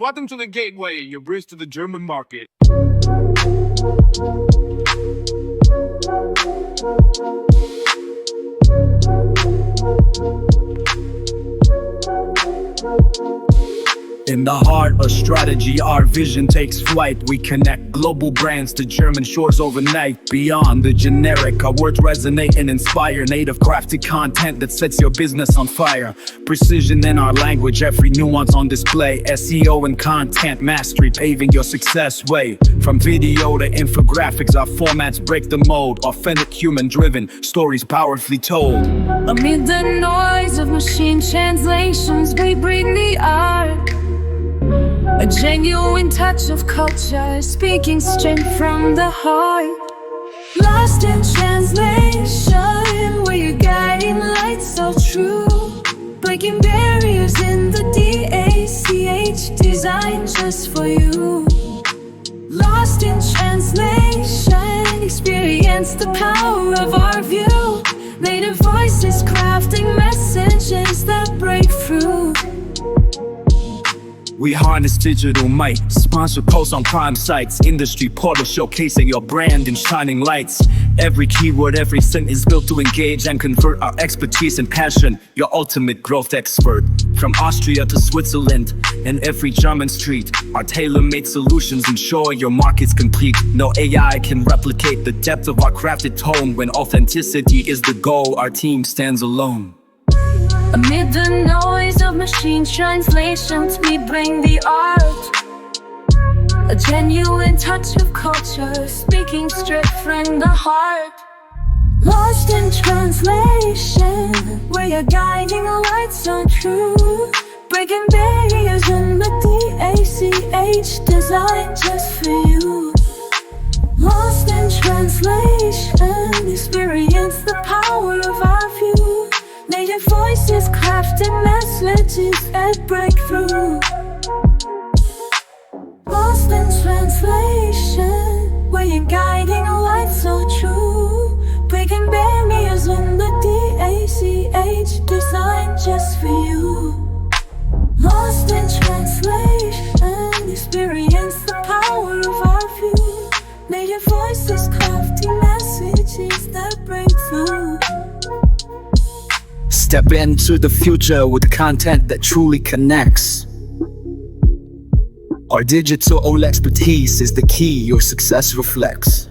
Welcome to the Gateway, your bridge to the German market. In the heart of strategy, our vision takes flight. We connect global brands to German shores overnight. Beyond the generic, our words resonate and inspire. Native crafted content that sets your business on fire. Precision in our language, every nuance on display. SEO and content mastery, paving your success way. From video to infographics, our formats break the mold. Authentic, human-driven, stories powerfully told. Amid the noise of machine translations, we bring the art. A genuine touch of culture, speaking straight from the heart. Lost in translation, we're guiding light so true. Breaking barriers in the DACH, designed just for you. Lost in translation, experience the power of our view. Native voices crafting messages that break through. We harness digital might, sponsor posts on prime sites, industry portals showcasing your brand in shining lights. Every keyword, every sentence is built to engage and convert. Our expertise and passion, your ultimate growth expert. From Austria to Switzerland and every German street, our tailor-made solutions ensure your market's complete. No AI can replicate the depth of our crafted tone. When authenticity is the goal, our team stands alone. Amid the noise of machine translations, we bring the art. A genuine touch of culture, speaking straight from the heart. Lost in translation, we're your guiding light so true. Breaking barriers in the DACH, designed just for you. Lost in translation, experience the power of our view. Native voices crafting messages that break through. Lost in translation, where you're guiding a light so true. Breaking barriers in the DACH, designed just for you. Lost in translation, experience the power of our view. Native voices crafting messages that break through. Step into the future with content that truly connects. Our digital expertise is the key your success reflects.